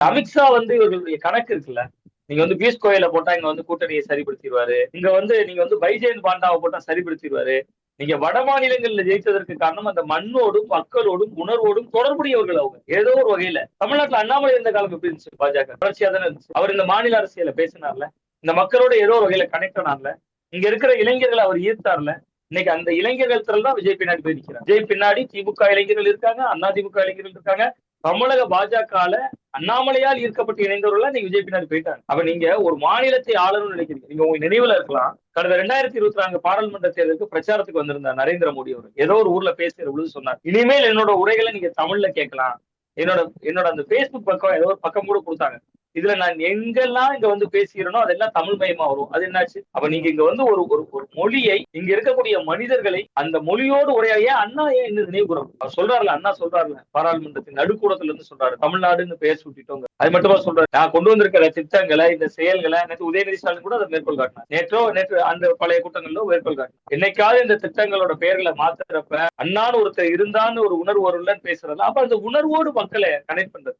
அமித்ஷா வந்து இவர்களுடைய கணக்கு இருக்குல்ல. நீங்க வந்து பியூஷ் கோயல போட்டா இங்க வந்து கூட்டணியை சரிப்படுத்திடுவாரு. இங்க வந்து நீங்க வந்து பைஜெயந்த் பாண்டாவை போட்டா சரிப்படுத்திடுவாரு. நீங்க வட மாநிலங்கள்ல ஜெயிச்சதற்கு காரணம் அந்த மண்ணோடும், மக்களோடும், உணர்வோடும் தொடர்புடையவர்கள் அவங்க. ஏதோ ஒரு வகையில. தமிழ்நாட்டுல அண்ணாமலை இருந்த காலம் எப்படி இருந்துச்சு பாஜக? தொடர்ச்சியா தானே இருந்துச்சு. அவர் இந்த மாநில அரசியல பேசினார்ல. இந்த மக்களோட ஏதோ ஒரு வகையில கனெக்ட் ஆனார்ல. இங்க இருக்கிற இளைஞர்களை அவர் ஈர்த்தார்ல. இன்னைக்கு அந்த இளைஞர்கள் திரள் தான் விஜய் பின்னாடி போய் நிக்கிறாங்க. விஜய் பின்னாடி திமுக இளைஞர்கள் இருக்காங்க, அண்ணா திமுக இளைஞர்கள் இருக்காங்க. தமிழக பாஜகல அண்ணாமலையால் ஈர்க்கப்பட்டு இணைந்தவர்கள் நீங்க விஜய் பின்னாடி போயிட்டாங்க. அப்ப நீங்க ஒரு மாநிலத்தை ஆளணும்னு நினைக்கிறீங்க. நீங்க உங்க நினைவுல இருக்கலாம். கடந்த 2024 பாராளுமன்ற தேர்தலுக்கு பிரச்சாரத்துக்கு வந்திருந்தார் நரேந்திர மோடி அவர். ஏதோ ஒரு ஊர்ல பேசுற பொழுது சொன்னார், இனிமேல் என்னோட உரைகளை நீங்க தமிழ்ல கேட்கலாம். என்னோட என்னோட அந்த பேஸ்புக் பக்கம் ஏதோ ஒரு பக்கம் கூட கொடுத்தாங்க. இதுல நான் எங்கெல்லாம் இங்க வந்து பேசுகிறேனோ அதெல்லாம் தமிழ் மயமா வரும். அது என்னாச்சு? அப்ப நீங்க இங்க வந்து ஒரு ஒரு ஒரு மொழியை, இங்க இருக்கக்கூடிய மனிதர்களை அந்த மொழியோடு உரையாட அண்ணா ஏன் இன்னும் நினைவு கூறணும்? அவர் சொல்றாருல, அண்ணா சொல்றாருல, பாராளுமன்றத்தின் நடுக்கூடத்துல இருந்து சொல்றாரு, தமிழ்நாடுன்னு பெயர் சூட்டிட்டோங்க. அது மட்டுமா சொல்றாரு, நான் கொண்டு வந்திருக்கிற திட்டங்களை, இந்த செயல்களை நேற்று உதயநிதி ஸ்டாலின் கூட அதை மேற்கோள் காட்டினார். நேற்று அந்த பழைய கூட்டங்கள்ல மேற்கோள் காட்டினார். என்னைக்காவது இந்த திட்டங்களோட பெயர்களை மாத்துறப்ப அண்ணான்னு ஒருத்தர் இருந்தான்னு ஒரு உணர்வு வரும்லன்னு பேசுறதுல, அப்ப அந்த உணர்வோடு மக்களை கனெக்ட் பண்றது.